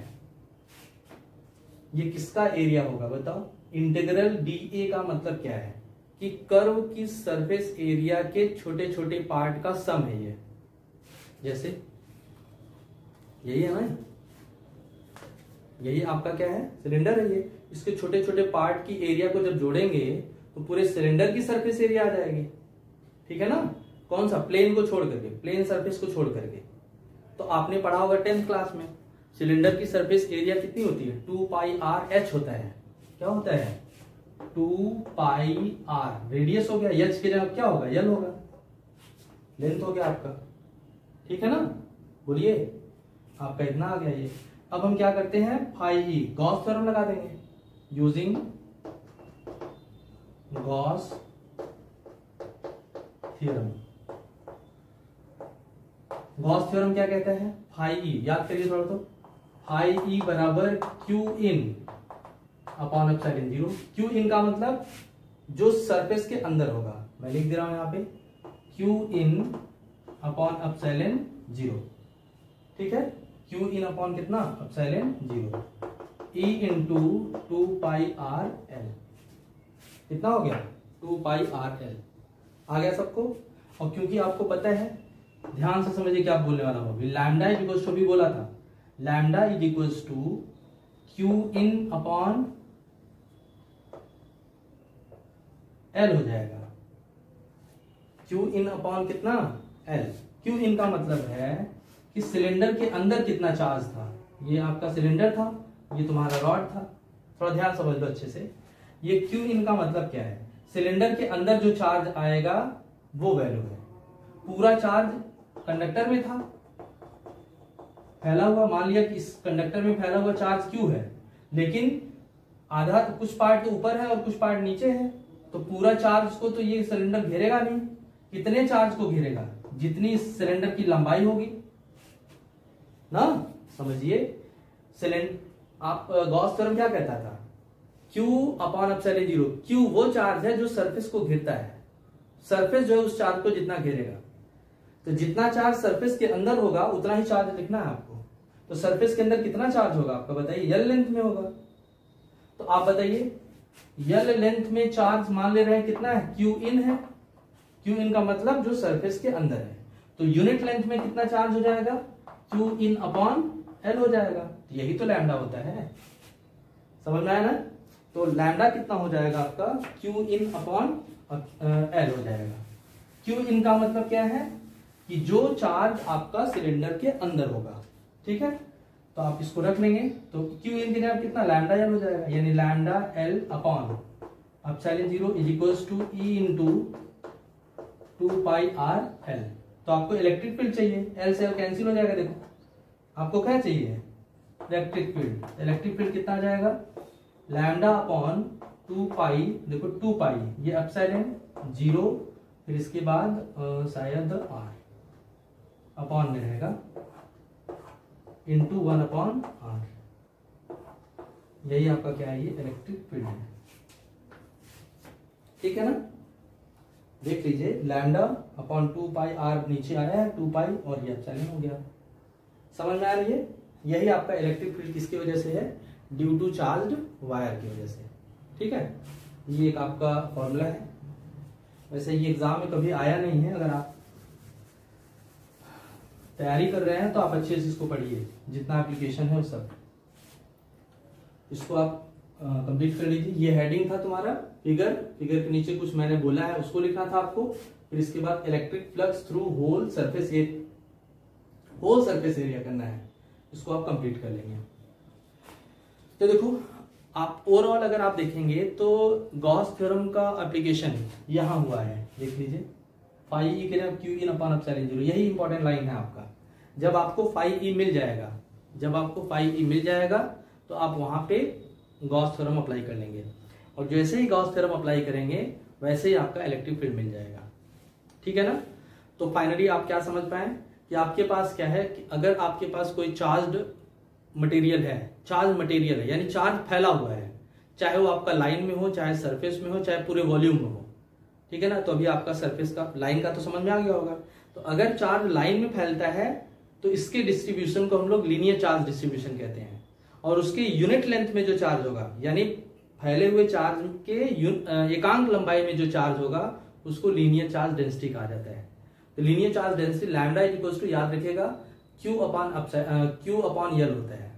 ये किसका एरिया होगा बताओ, इंटीग्रल डी ए का मतलब क्या है कि कर्व की सरफेस एरिया के छोटे छोटे पार्ट का सम है ये, जैसे यही है ना, यही आपका क्या है, सिलेंडर है ये, इसके छोटे छोटे पार्ट की एरिया को जब जोड़ेंगे तो पूरे सिलेंडर की सरफेस एरिया आ जाएगी, ठीक है ना। कौन सा, प्लेन को छोड़ करके, प्लेन सरफेस को छोड़ करके। तो आपने पढ़ा होगा 10th क्लास में, सिलेंडर की सरफेस एरिया कितनी होती है, 2 पाई आर एच होता है, क्या होता है, 2 पाई आर, रेडियस हो गया, एच की जगह क्या होगा, एल होगा, लेंथ हो गया आपका, ठीक है ना। बोलिए, आपका इतना आ गया ये। अब हम क्या करते हैं, फाई ई, गॉस थ्योरम लगा देंगे, using Gauss theorem. Gauss theorem क्या कहता है, फाई ई, याद करिए थोड़ा, तो फाई ई बराबर Q in upon epsilon zero. Q in का मतलब जो सरफेस के अंदर होगा, मैं लिख दे रहा हूं यहां पे, Q in upon epsilon zero, ठीक है। क्यू इन अपॉन कितना, एप्सिलॉन जीरो, ई इंटू 2 पाई आर एल, कितना हो गया, 2 पाई आर एल, आ गया सबको। और क्योंकि आपको पता है, ध्यान से समझिए क्या बोलने वाला हूं, लैम्डा इज इक्वल्स टू, भी बोला था, lambda is equals to Q in upon L हो जाएगा, क्यू इन अपॉन कितना, एल। क्यू इन का मतलब है कि सिलेंडर के अंदर कितना चार्ज था। ये आपका सिलेंडर था, ये तुम्हारा रॉड था, थोड़ा ध्यान समझ लो अच्छे से। ये क्यू इन का मतलब क्या है, सिलेंडर के अंदर जो चार्ज आएगा वो वैल्यू है। पूरा चार्ज कंडक्टर में था फैला हुआ, मान लिया कि इस कंडक्टर में फैला हुआ चार्ज क्यू है, लेकिन आधा कुछ पार्ट तो ऊपर है और कुछ पार्ट नीचे है, तो पूरा चार्ज को तो ये सिलेंडर घेरेगा नहीं। कितने चार्ज को घेरेगा, जितनी इस सिलेंडर की लंबाई होगी ना, समझिए। सिलेंडर आप गॉस थ्योरम क्या कहता था, Q upon epsilon zero. Q वो चार्ज है जो सरफेस को घेरता है, सरफेस जो है उस चार्ज को जितना घेरेगा, तो जितना चार्ज सरफेस के अंदर होगा उतना ही चार्ज लिखना है आपको। तो सरफेस के अंदर कितना चार्ज होगा आपका बताइए, L लेंथ में होगा। तो आप बताइए L लेंथ में चार्ज मान ले रहे हैं कितना है, Q इन है। Q इन का मतलब जो सरफेस के अंदर है, तो यूनिट लेंथ में कितना चार्ज हो जाएगा, Q इन अपॉन L हो जाएगा। यही तो लैम्डा होता है, समझ में आया ना। तो लैम्डा कितना हो जाएगा आपका, Q इन अपॉन L हो जाएगा। Q इन का मतलब क्या है कि जो चार्ज आपका सिलेंडर के अंदर होगा, ठीक है। तो आप इसको रख लेंगे, तो Q इन की जगह कितना लैम्डा L हो जाएगा, यानी lambda L upon epsilon zero is equals to E into 2 pi R L। तो आपको इलेक्ट्रिक फील्ड चाहिए, L से L कैंसिल हो जाएगा। देखो आपको क्या चाहिए, इलेक्ट्रिक फील्ड। इलेक्ट्रिक फील्ड कितना आ जाएगा, लैम्डा अपॉन 2 पाई, देखो 2 पाई ये एप्सिलॉन जीरो, फिर इसके बाद शायद R अपॉन में रहेगा इंटू 1 अपॉन R। यही आपका क्या है, ये इलेक्ट्रिक फील्ड है, ठीक है ना। देख लीजिए लैम्डा अपॉन 2 पाई R नीचे आया है 2 पाई और ये एप्सिलॉन हो गया। समझ में आ रही है, यही आपका इलेक्ट्रिक फील्ड किसकी वजह से है, ड्यू टू चार्ज्ड वायर की वजह से, ठीक है। ये एक आपका फॉर्मूला है। वैसे ये एग्जाम में कभी आया नहीं है, अगर आप तैयारी कर रहे हैं तो आप अच्छे से इसको पढ़िए, जितना एप्लीकेशन है वो सब इसको आप कंप्लीट कर लीजिए। ये हेडिंग था तुम्हारा फिगर के नीचे कुछ मैंने बोला है उसको लिखना था आपको। फिर इसके बाद electric flux through whole surface area करना है, इसको आप कंप्लीट कर लेंगे। तो देखो आप ओवरऑल अगर आप देखेंगे तो गॉस थ्योरम का एप्लीकेशन यहां हुआ है, देख लीजिए फाई ई के लिए Q इन अपॉन एप्सिलॉन जीरो, यही इंपॉर्टेंट लाइन है आपका। जब आपको फाई ई मिल जाएगा, तो आप वहां पे गॉस थ्योरम अप्लाई कर लेंगे, और जैसे ही गॉस थ्योरम अप्लाई करेंगे वैसे ही आपका इलेक्ट्रिक फील्ड मिल जाएगा, ठीक है ना। तो फाइनली आप क्या समझ पाए कि आपके पास क्या है कि अगर आपके पास कोई चार्ज मटेरियल है यानी चार्ज फैला हुआ है, चाहे वो आपका लाइन में हो, चाहे सरफेस में हो, चाहे पूरे वॉल्यूम में हो, ठीक है ना। तो अभी आपका सरफेस का लाइन का तो समझ में आ गया होगा। तो अगर चार्ज लाइन में फैलता है तो इसके डिस्ट्रीब्यूशन को हम लोग लीनियर चार्ज डिस्ट्रीब्यूशन कहते हैं, और उसके यूनिट लेंथ में जो चार्ज होगा, यानी फैले हुए चार्ज के एकांक लंबाई में जो चार्ज होगा उसको लीनियर चार्ज डेंसिटी कहा जाता है। तो linear charge density lambda is equals to, याद रखिएगा, Q अपॉन L होता है।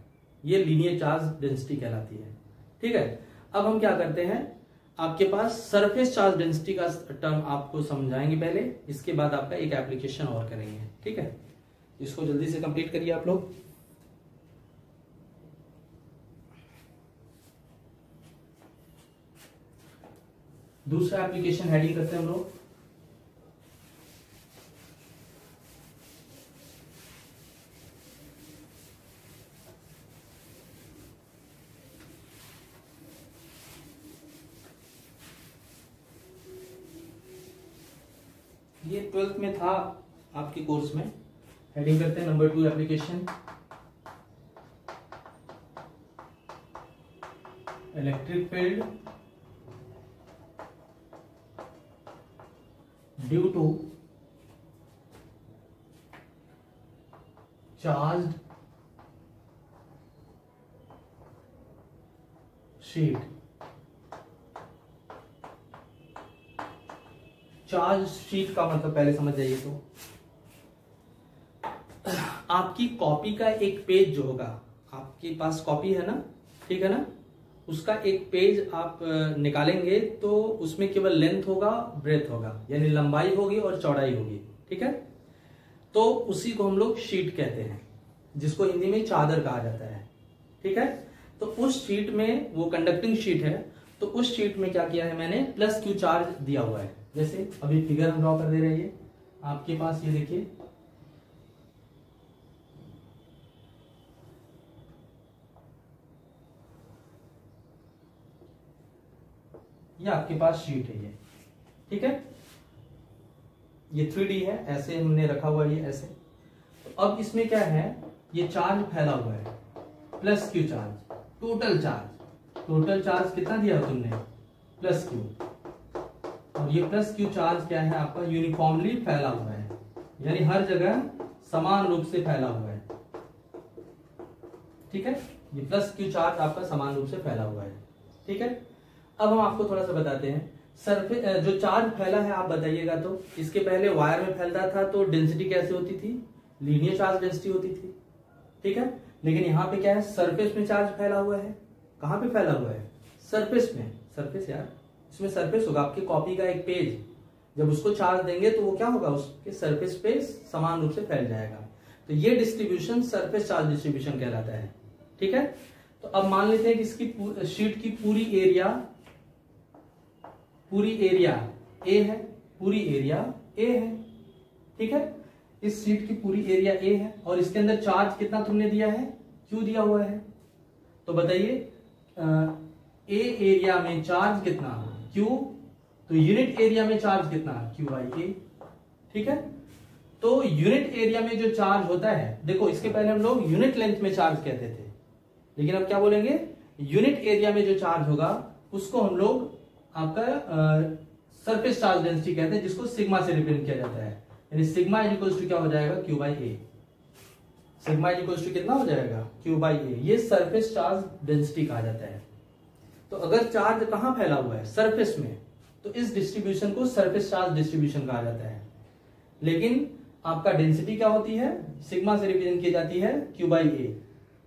ये लीनियर चार्ज डेंसिटी कहलाती है, ठीक है। अब हम क्या करते हैं, आपके पास सरफेस चार्ज डेंसिटी का टर्म आपको समझाएंगे पहले, इसके बाद आपका एक एप्लीकेशन और करेंगे, ठीक है। इसको जल्दी से कंप्लीट करिए आप लोग। दूसरा एप्लीकेशन हेडिंग करते हैं हम लोग, ये 12th में था आपके कोर्स में। हेडिंग करते हैं number 2 application, electric field due to charged sheet. Charge sheet का मतलब पहले समझ जाइए। तो आपकी कॉपी का एक पेज जो होगा, आपके पास कॉपी है ना, ठीक है ना, उसका एक पेज आप निकालेंगे तो उसमें केवल लेंथ होगा, ब्रेथ होगा, यानी लंबाई होगी और चौड़ाई होगी, ठीक है। तो उसी को हम लोग शीट कहते हैं, जिसको हिंदी में चादर कहा जाता है। ठीक है, तो उस शीट में, वो कंडक्टिंग शीट है, तो उस शीट में क्या किया है मैंने, प्लस क्यू चार्ज दिया हुआ है। जैसे अभी फिगर हम ड्रॉ कर दे रहे हैं आपके पास, ये देखिए ये आपके पास शीट है ये। ठीक है, ये 3D है, ऐसे हमने रखा हुआ है ये ऐसे। तो अब इसमें क्या है, ये चार्ज फैला हुआ है, plus Q charge, total charge कितना दिया तुमने, प्लस क्यू। और ये प्लस क्यू चार्ज क्या है आपका, यूनिफॉर्मली फैला हुआ है, यानी हर जगह समान रूप से फैला हुआ है। ठीक है, ये प्लस क्यू चार्ज आपका समान रूप से फैला हुआ है। ठीक है, अब हम आपको थोड़ा सा बताते हैं सरफेस जो चार्ज फैला है, आप बताइएगा। तो इसके पहले वायर में फैलता था तो डेंसिटी कैसे होती थी, लीनियर चार्ज डेंसिटी होती थी। ठीक है, लेकिन यहाँ पे क्या है, सरफेस में चार्ज फैला हुआ है। कहाँ पे फैला हुआ है, सरफेस में। सरफेस यार, इसमें सरफेस होगा, आपकी कॉपी का एक पेज, जब उसको चार्ज देंगे तो वो क्या होगा, उसके सरफेस पे समान रूप से फैल जाएगा। तो ये डिस्ट्रीब्यूशन सरफेस चार्ज डिस्ट्रीब्यूशन कहलाता है। ठीक है, तो अब मान लेते हैं कि इसकी शीट की पूरी एरिया ए है, पूरी एरिया ए है। ठीक है, इस शीट की पूरी एरिया ए है और इसके अंदर चार्ज कितना तुमने दिया है, क्यू दिया हुआ है। तो बताइए ए एरिया में चार्ज कितना, क्यू, तो यूनिट एरिया में चार्ज कितना, क्यू बाई ए। ठीक है, तो यूनिट एरिया में जो चार्ज होता है, देखो इसके पहले हम लोग यूनिट लेंथ में चार्ज कहते थे, लेकिन अब क्या बोलेंगे, यूनिट एरिया में जो चार्ज होगा उसको हम लोग आपका सरफेस चार्ज डेंसिटी कहते हैं, जिसको सिग्मा से रिप्रेजेंट किया जाता है। यानी सिग्मा इज इक्वल्स टू क्या हो जाएगा, Q by A. Sigma is equals to कितना हो जाएगा, क्यू बाई ए। ये सरफेस चार्ज डेंसिटी कहा जाता है। तो अगर चार्ज कहां फैला हुआ है, सरफेस में, तो इस डिस्ट्रीब्यूशन को सरफेस चार्ज डिस्ट्रीब्यूशन कहा जाता है। लेकिन आपका डेंसिटी क्या होती है, सिग्मा से रिप्रेजेंट की जाती है क्यू बाई ए।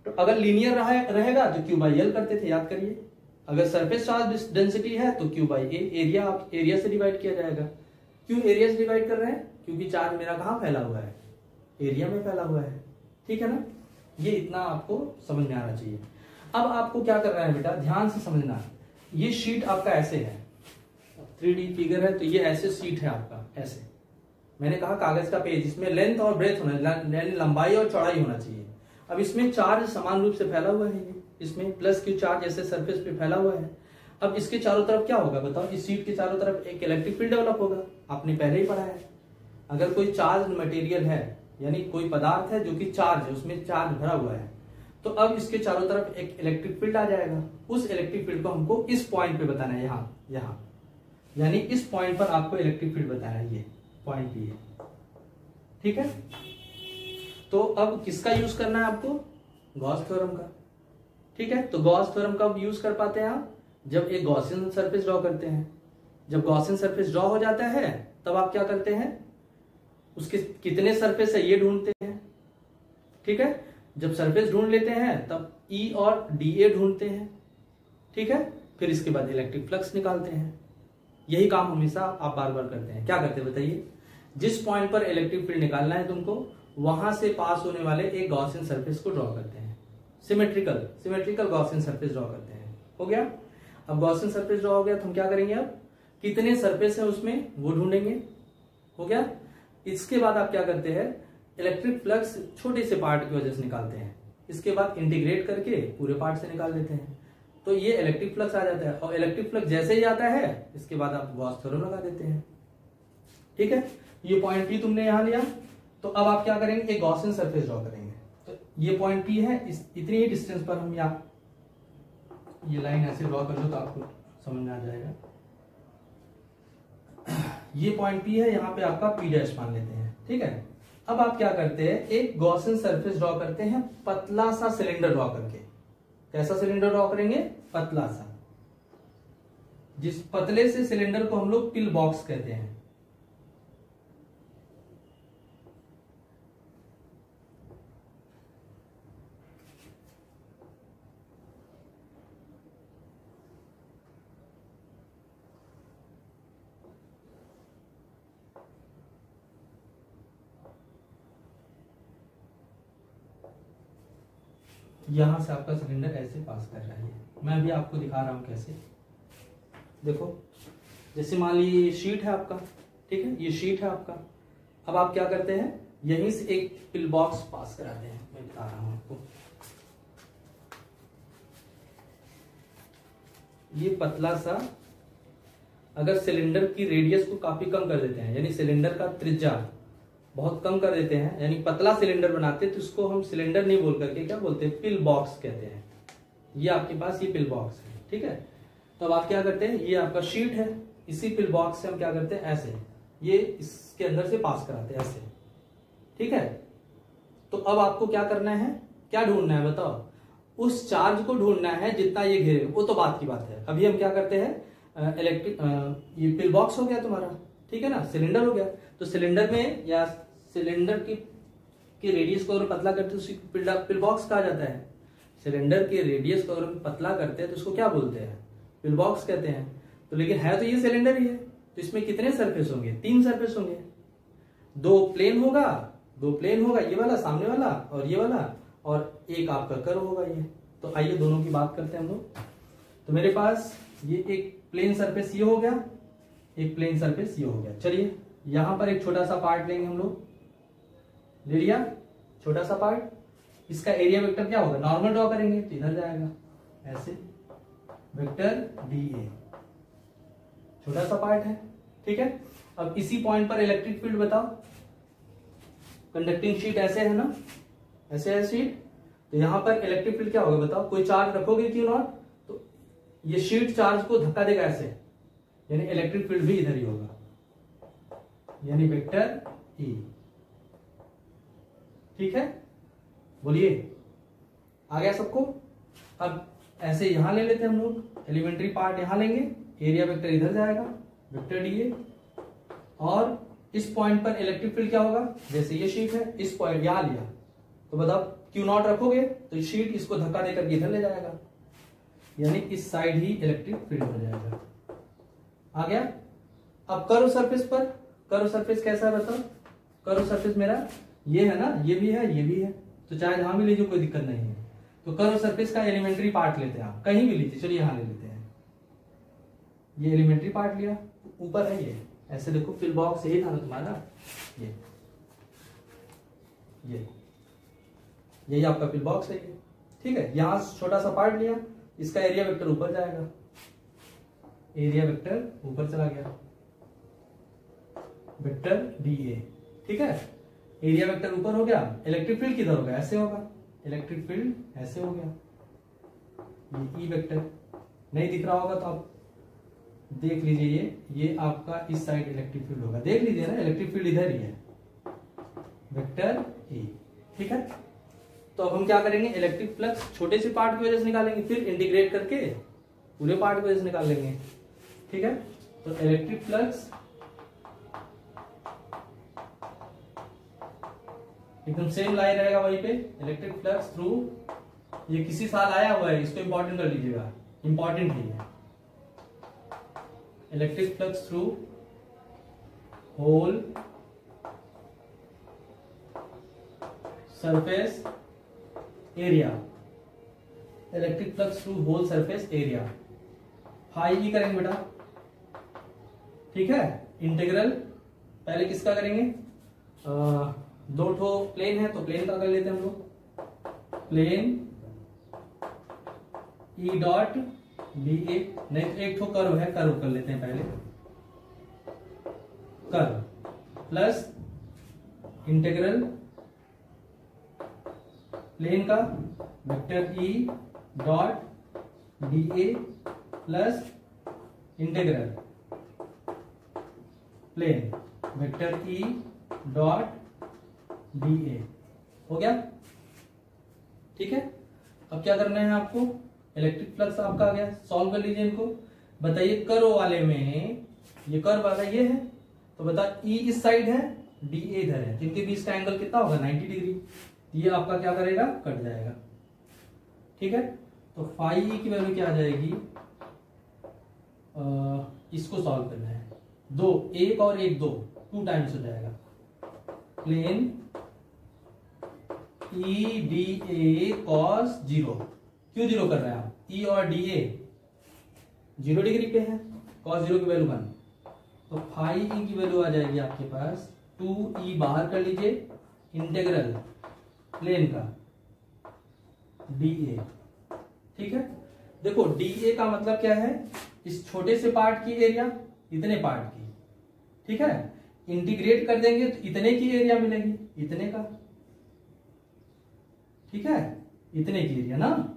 तो अगर लीनियर रहेगा तो क्यू बाई एल करते थे, याद करिए। अगर सरफेस चार्ज डेंसिटी है तो क्यू बाई ए, एरिया आप एरिया से डिवाइड किया जाएगा। क्यों एरिया से डिवाइड कर रहे हैं, क्योंकि चार्ज मेरा कहां फैला हुआ है, एरिया में फैला हुआ है। ठीक है ना, ये इतना आपको समझ में आना चाहिए। अब आपको क्या करना है बेटा, ध्यान से समझना। ये शीट आपका ऐसे है, 3D फिगर है, तो ये ऐसे शीट है आपका, ऐसे। मैंने कहा कागज का पेज, इसमें लेंथ और ब्रेथ होना, लंबाई और चौड़ाई होना चाहिए। अब इसमें चार्ज समान रूप से फैला हुआ है, ये इसमें प्लस क्यू चार्ज ऐसे सरफेस पे फैला हुआ है। अब इसके चारों तरफ क्या होगा बताओ, इस शीट के चारों तरफ एक इलेक्ट्रिक फील्ड डेवलप होगा, आपने पहले ही पढ़ा है। अगर कोई चार्ज मटेरियल है, यानी कोई पदार्थ है जो कि चार्ज है, उसमें चार्ज भरा हुआ है, तो अब इसके चारों तरफ एक इलेक्ट्रिक फील्ड आ जाएगा। उस इलेक्ट्रिक फील्ड को हमको इस पॉइंट पे बताना है, यहाँ यानी इस पॉइंट पर आपको इलेक्ट्रिक फील्ड बताना है, ये पॉइंट ये। ठीक है, तो अब किसका यूज करना है आपको, गॉस थ्योरम का। ठीक है, तो गॉस थ्योरम कब यूज कर पाते हैं आप, जब एक गॉसियन सरफेस ड्रॉ करते हैं। जब गॉसियन सरफेस ड्रॉ हो जाता है तब आप क्या करते हैं, उसके कितने सरफेस है ये ढूंढते हैं। ठीक है, जब सरफेस ढूंढ लेते हैं तब ई और डी ए ढूंढते हैं। ठीक है, फिर इसके बाद इलेक्ट्रिक फ्लक्स निकालते हैं। यही काम हमेशा आप बार बार करते हैं। क्या करते हैं बताइए, जिस पॉइंट पर इलेक्ट्रिक फील्ड निकालना है तुमको, वहां से पास होने वाले एक गॉसियन सरफेस को ड्रॉ करते हैं। सिमेट्रिकल गॉसियन सरफेस ड्रॉ करते हैं। हो गया, अब गॉसियन सरफेस ड्रॉ हो गया तो हम क्या करेंगे, अब कितने सरफेस है उसमें वो ढूंढेंगे। हो गया, इसके बाद आप क्या करते हैं, इलेक्ट्रिक फ्लक्स छोटे से पार्ट की वजह से निकालते हैं। इसके बाद इंटीग्रेट करके पूरे पार्ट से निकाल देते हैं, तो ये इलेक्ट्रिक फ्लक्स आ जाता है। और इलेक्ट्रिक फ्लक्स जैसे ही आता है, इसके बाद आप गॉस थ्योरम लगा देते हैं। ठीक है, ये पॉइंट पी तुमने यहां लिया, तो अब आप क्या करेंगे, एक गॉसियन सरफेस ड्रॉ करेंगे। तो ये पॉइंट पी है, इतनी ही डिस्टेंस पर हम यहाँ ये लाइन ऐसे ड्रॉ कर लो तो आपको समझ में आ जाएगा। ये पॉइंट पी है, यहाँ पे आपका पी डैश मान लेते हैं। ठीक है, अब आप क्या करते हैं, एक गॉसियन सरफेस ड्रॉ करते हैं, पतला सा सिलेंडर ड्रॉ करके। कैसा सिलेंडर ड्रॉ करेंगे, पतला सा। जिस पतले से सिलेंडर को हम लोग पिल बॉक्स कहते हैं। यहां से आपका सिलेंडर ऐसे पास कर रहा है। मैं अभी आपको दिखा रहा हूं कैसे। देखो जैसे मान लीजिए ये शीट है आपका, ठीक है, ये शीट है आपका। अब आप क्या करते हैं, यहीं से एक पिल बॉक्स पास कराते हैं। मैं बता रहा हूं आपको, ये पतला सा, अगर सिलेंडर की रेडियस को काफी कम कर देते हैं, यानी सिलेंडर का त्रिज्या बहुत कम कर देते हैं, यानी पतला सिलेंडर बनाते हैं, तो इसको हम सिलेंडर नहीं बोल करके क्या बोलते हैं, पिल बॉक्स कहते हैं। ये आपके पास ये पिल बॉक्स है, ठीक है। तो अब आप क्या करते हैं, ये आपका शीट है, इसी पिल बॉक्स से हम क्या करते हैं, ऐसे ये इसके अंदर से पास कराते हैं ऐसे, ठीक है। तो अब आपको क्या करना है, क्या ढूंढना है बताओ, उस चार्ज को ढूंढना है जितना ये घेरे, वो तो बात की बात है। अभी हम क्या करते हैं, ये पिल बॉक्स हो गया तुम्हारा, ठीक है ना, सिलेंडर हो गया। तो सिलेंडर में या सिलेंडर की रेडियस को अगर पतला करते हैं तो उसी पिल बॉक्स कहा जाता है। सिलेंडर के रेडियस को अगर पतला करते हैं तो उसको क्या बोलते हैं, पिल बॉक्स कहते हैं। तो लेकिन है तो ये सिलेंडर ही है, तो इसमें कितने सरफेस होंगे, 3 सरफेस होंगे। दो प्लेन होगा, ये वाला सामने वाला और ये वाला, और एक आपका कर्व होगा ये। तो आइए दोनों की बात करते हैं हम लोग। तो मेरे पास ये एक प्लेन सरफेस ये हो गया, एक प्लेन सरफेस ये हो गया। चलिए यहां पर एक छोटा सा पार्ट लेंगे हम लोग, ले लिया छोटा सा पार्ट। इसका एरिया वेक्टर क्या होगा, नॉर्मल ड्रॉ करेंगे तो इधर जाएगा ऐसे, वेक्टर DA, छोटा सा पार्ट है, ठीक है। अब इसी पॉइंट पर इलेक्ट्रिक फील्ड बताओ, कंडक्टिंग शीट ऐसे है ना, ऐसे है शीट, तो यहां पर इलेक्ट्रिक फील्ड क्या होगा बताओ, कोई चार्ज रखोगे क्यों नॉट, तो ये शीट चार्ज को धक्का देगा ऐसे, यानी इलेक्ट्रिक फील्ड भी इधर ही होगा, यानी वेक्टर E, ठीक है। बोलिए आ गया सबको। अब ऐसे यहां ले लेते हैं हम लोग, एलिमेंट्री पार्ट यहां लेंगे, एरिया वेक्टर इधर जाएगा, वेक्टर DA, और इस पॉइंट पर इलेक्ट्रिक फील्ड क्या होगा, जैसे ये शीट है, इस पॉइंट यहां लिया तो बताओ क्यू नॉट रखोगे तो शीट इसको धक्का देकर इधर ले जाएगा, यानी इस साइड ही इलेक्ट्रिक फील्ड हो जाएगा। आ गया। अब कर्व सरफेस पर, कर्व सरफेस कैसा है बताओ, कर्व सरफेस मेरा ये है ना, ये भी है ये भी है, तो चाहे जहां भी लीजिए कोई दिक्कत नहीं है। तो कर्व सरफेस का एलिमेंट्री पार्ट लेते हैं, आप कहीं भी लीजिए, चलिए यहां ले लेते हैं, ये एलिमेंट्री पार्ट लिया, ऊपर है ये ऐसे, देखो पिल बॉक्स यही था ना तुम्हारा, ये यही आपका पिल बॉक्स है ये, ठीक है। यहां छोटा सा पार्ट लिया, इसका एरिया वेक्टर ऊपर जाएगा, एरिया वेक्टर ऊपर चला गया, वेक्टर DA, ठीक है। एरिया वेक्टर ऊपर हो गया, इलेक्ट्रिक फील्ड किधर होगा, ऐसे होगा, इलेक्ट्रिक फील्ड ऐसे हो गया, ये E वेक्टर नहीं दिख रहा होगा तो आप देख लीजिए, ये आपका इस साइड इलेक्ट्रिक फील्ड होगा, देख लीजिए ना, इलेक्ट्रिक फील्ड इधर ही है, वेक्टर E, ठीक है। तो अब हम क्या करेंगे, इलेक्ट्रिक फ्लक्स छोटे से पार्ट की वजह से निकालेंगे, फिर इंटीग्रेट करके पूरे पार्ट की वजह से निकाल लेंगे, ठीक है। तो इलेक्ट्रिक फ्लक्स एकदम सेम लाइन रहेगा वहीं पे, इलेक्ट्रिक फ्लक्स थ्रू, ये किसी साल आया हुआ है, इसको इंपॉर्टेंट कर लीजिएगा, इंपॉर्टेंट ही है। Electric flux through whole surface area, electric flux through whole surface area, phi E करेंगे बेटा, ठीक है। इंटीग्रल पहले किसका करेंगे, दो ठो प्लेन है तो प्लेन का कर लेते हैं हम लोग, प्लेन E डॉट BA, नहीं तो एक ठो कर्व है, कर्व कर लेते हैं पहले, कर्व प्लस इंटीग्रल प्लेन का vector E dot BA plus integral plane vector E dot BA, हो गया, ठीक है। अब क्या करना है आपको, इलेक्ट्रिक फ्लक्स आपका आ गया, सॉल्व कर लीजिए इनको। बताइए कर्व वाले में, ये कर्व वाला ये है, तो बता E इस साइड है, DA इधर है, इनके बीच का एंगल कितना होगा, 90 डिग्री, ये आपका क्या करेगा, कट जाएगा, ठीक है। तो फाई E की वैल्यू क्या आ जाएगी, इसको सॉल्व करना है, दो, एक और एक, दो, 2 टाइम्स हो जाएगा, plane E D A cos zero. क्यों जीरो कर रहे हैं आप? ई और डी ए 0 डिग्री पे है, कॉस जीरो की वैल्यू 1, तो फाइव ई की वैल्यू आ जाएगी आपके पास 2e, बाहर कर लीजिए, इंटीग्रल प्लेन का डी ए। ठीक है, देखो डी ए का मतलब क्या है? इस छोटे से पार्ट की एरिया इतने पार्ट की, ठीक है, इंटीग्रेट कर देंगे तो इतने की एरिया मिलेगी, इतने का, ठीक है, इतने की एरिया ना,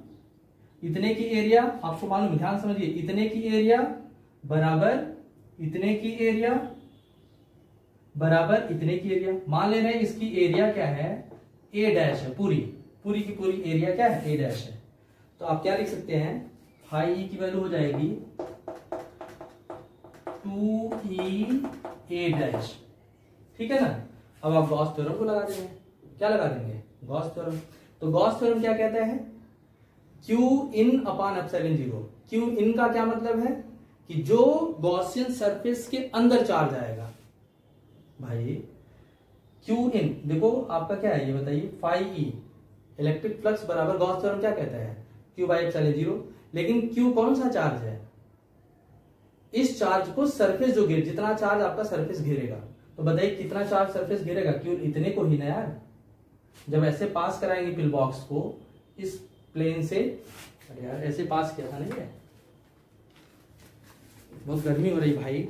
इतने की एरिया आपको मालूम, ध्यान समझिए, इतने की एरिया बराबर इतने की एरिया बराबर इतने की एरिया। मान ले रहे हैं इसकी एरिया क्या है? ए डैश है, पूरी पूरी की पूरी एरिया क्या है? ए डैश है। तो आप क्या लिख सकते हैं? फाइव ई की वैल्यू हो जाएगी 2e ए डैश, ठीक है ना। अब आप गॉस थ्योरम को लगा देंगे। क्या लगा देंगे? Gauss theorem. तो गॉस थ्योरम क्या कहता है? Q in upon epsilon zero. Q in का क्या मतलब है? कि जो गॉसियन सरफेस के अंदर चार्ज आएगा भाई, क्यू इन, देखो आपका क्या है ये बताइए, फाइव ई इलेक्ट्रिक फ्लक्स बराबर गॉस थ्योरम क्या कहता है? Q by epsilon zero. लेकिन क्यू कौन सा चार्ज है? इस चार्ज को सरफेस जो घेर, जितना चार्ज आपका सरफेस घेरेगा, तो बताइए कितना चार्ज सरफेस घेरेगा? क्यों इतने को ही ना यार। जब ऐसे पास कराएंगे पिल बॉक्स को इस प्लेन से, अरे यार ऐसे पास किया था नहीं है, बहुत गर्मी हो रही भाई,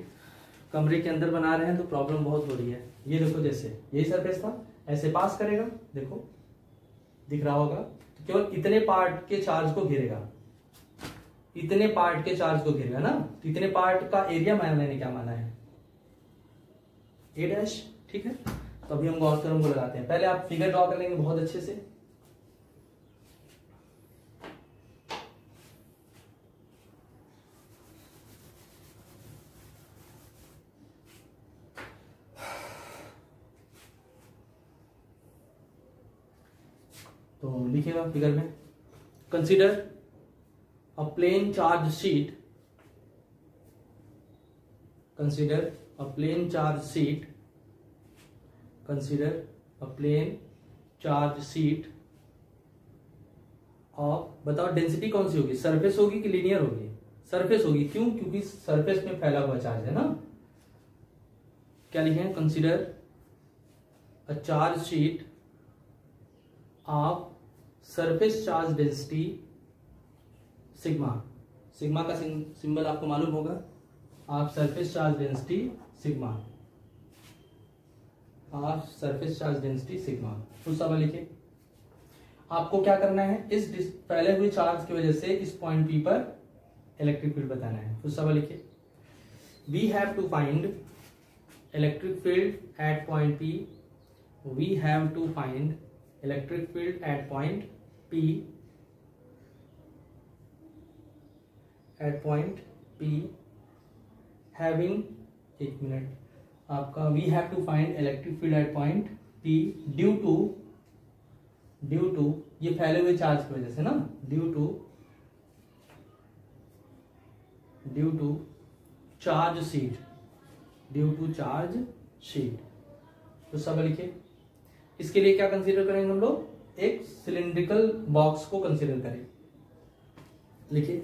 कमरे के अंदर बना रहे हैं तो प्रॉब्लम बहुत हो रही है। ये देखो जैसे यही सरफेस था, ऐसे पास करेगा, देखो दिख रहा होगा, तो केवल इतने पार्ट के चार्ज को घेरेगा, इतने पार्ट के चार्ज को घेरेगा ना। तो इतने पार्ट का एरिया मैंने क्या माना है? ए डैश, ठीक है। तो अभी हम गॉस थ्योरम को लगाते हैं। पहले आप फिगर ड्रॉ कर लेंगे बहुत अच्छे से। तो लिखिएगा फिगर में, consider a plane charge sheet, consider a plane charge sheet, consider a plane charge sheet of, बताओ डेंसिटी कौन सी होगी? सरफेस होगी कि लीनियर होगी? सरफेस होगी। क्यों? क्योंकि सरफेस में फैला हुआ चार्ज है ना। क्या लिखें? Consider a charge sheet of surface charge density sigma. Sigma का सिंबल आपको मालूम होगा, आप सरफेस चार्ज डेंसिटी सिग्मा, आप सरफेस चार्ज डेंसिटी सिग्मा। कुछ सवाल लिखिए। आपको क्या करना है? इस फैले हुए चार्ज की वजह से इस पॉइंट पी पर इलेक्ट्रिक फील्ड बताना है। कुछ सवाल लिखिए। We have to find electric field at point P, we have to find electric field at point P, at point P having, एक मिनट, आपका we have to find electric field at point P due to ये फैले हुए charge की वजह से ना, due to charge sheet, due to charge sheet। तो सब लिखिए। इसके लिए क्या कंसीडर करेंगे हम लोग? एक सिलिंड्रिकल बॉक्स को कंसीडर करें। लिखिए,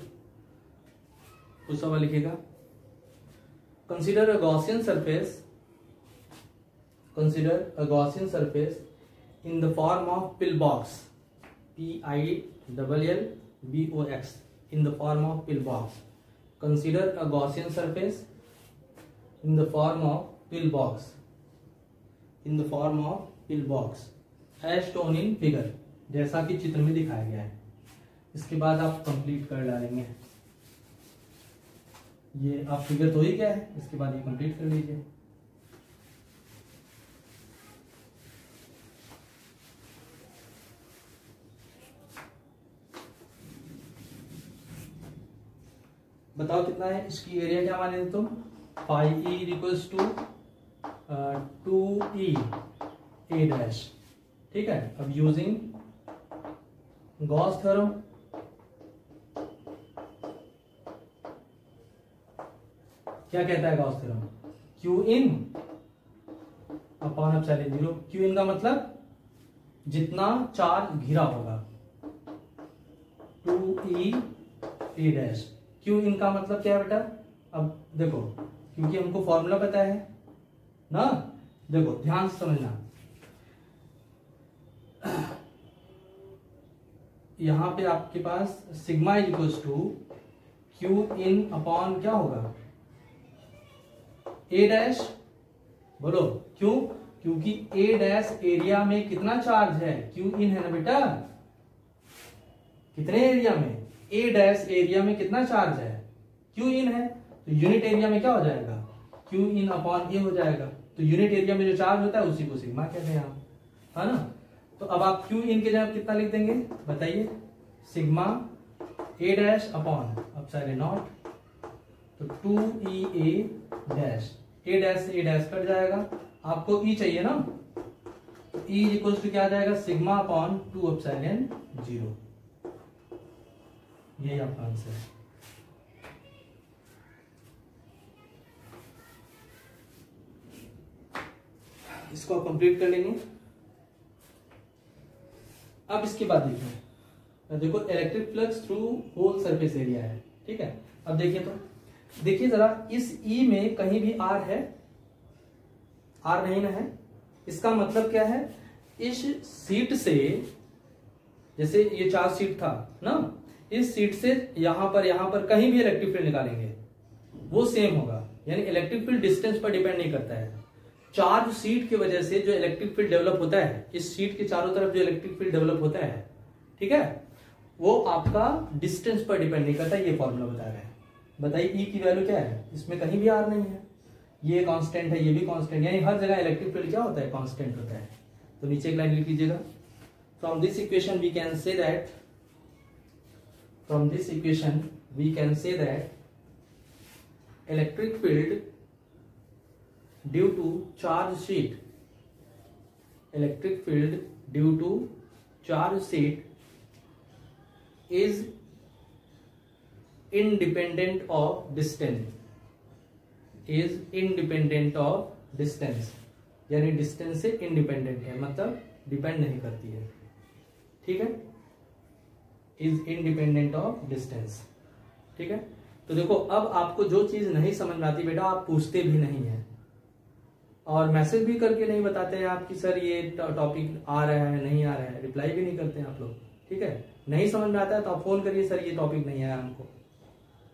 उस सवाल लिखिएगा। Consider a Gaussian surface, consider a Gaussian surface in the form of pill box, PILLBOX, in the form of pill box. Consider a Gaussian surface in the form of pill box, in the form of pill box as shown in figure, जैसा कि चित्र में दिखाया गया है। इसके बाद आप कंप्लीट कर डालेंगे। ये आप फिगर तो ही क्या है, इसके बाद ये कंप्लीट कर लीजिए। बताओ कितना है? इसकी एरिया क्या माने तुम? 5e equals to 2e A dash, ठीक है। अब यूजिंग गॉस थ्योरम, क्या कहता है Gauss theorem? Q in upon epsilon zero. Q in का मतलब जितना चार्ज घिरा होगा, 2e a dash. Q in का मतलब क्या है बेटा? अब देखो, क्योंकि हमको फॉर्मूला पता है ना, देखो ध्यान से समझना। यहां पे आपके पास sigma is equals to Q in upon क्या होगा, ए डैश। बोलो क्यों? क्योंकि ए डैश एरिया में कितना चार्ज है, क्यू इन है ना बेटा। कितने एरिया में? ए डैश एरिया में कितना चार्ज है, क्यू इन है। तो यूनिट एरिया में क्या हो जाएगा, क्यू इन अपॉन ए हो जाएगा। तो यूनिट एरिया में जो चार्ज होता है उसी को सिग्मा कहते हैं हम, है ना। तो अब आप क्यू इन के जगह कितना लिख देंगे बताइए, sigma A dash upon epsilon not, तो 2e a dash. A dash से ए डैश कट जाएगा, आपको ई चाहिए ना, तो ई इक्वल टू क्या आ जाएगा, सिग्मा अपॉन 2 एप्सिलॉन 0। यही आपका आंसर है। इसको आप कंप्लीट कर लेंगे। अब इसके बाद देखो electric flux through whole surface area है, ठीक है। अब देखिए, तो देखिए जरा, इस ई में कहीं भी आर है, आर नहीं ना है। इसका मतलब क्या है, इस सीट से, जैसे ये चार्ज सीट था ना, इस सीट से यहां पर कहीं भी इलेक्ट्रिक फील्ड निकालेंगे वो सेम होगा। यानी इलेक्ट्रिक फील्ड डिस्टेंस पर डिपेंड नहीं करता है। चार्ज सीट की वजह से जो इलेक्ट्रिक फील्ड डेवलप होता है, इस सीट के चारों तरफ जो इलेक्ट्रिक फील्ड डेवलप होता है, ठीक है, वो आपका डिस्टेंस पर डिपेंड नहीं करता। ये फॉर्मूला बता रहा है। बताइए ई की वैल्यू क्या है, इसमें कहीं भी आर नहीं है, ये कांस्टेंट है, ये भी कांस्टेंट, यानी हर जगह इलेक्ट्रिक फील्ड क्या होता है, कांस्टेंट होता है। तो नीचे एक लाइन लिख लीजिएगा, from this equation we can say that, from this equation we can say that electric field due to charge sheet, electric field due to charge sheet is independent of distance, is independent of distance, यानी distance से independent है, मतलब depend नहीं करती है, ठीक है। Is independent of distance, ठीक है। तो देखो, अब आपको जो चीज नहीं समझ में आती बेटा, आप पूछते भी नहीं है और मैसेज भी करके नहीं बताते हैं आप कि सर ये टॉपिक आ रहा है नहीं आ रहा है, रिप्लाई भी नहीं करते हैं आप लोग, ठीक है। नहीं समझ में आता है तो आप फोन करिए, सर ये टॉपिक नहीं आया हमको,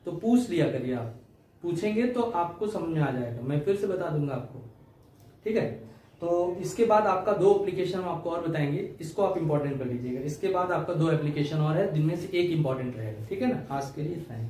तो पूछ लिया करिए। आप पूछेंगे तो आपको समझ में आ जाएगा, मैं फिर से बता दूंगा आपको, ठीक है। तो इसके बाद आपका 2 एप्लीकेशन हम आपको और बताएंगे, इसको आप इंपॉर्टेंट कर लीजिएगा। इसके बाद आपका 2 एप्लीकेशन और है, जिनमें से एक इंपॉर्टेंट रहेगा, ठीक है ना। आज के लिए इतना ही।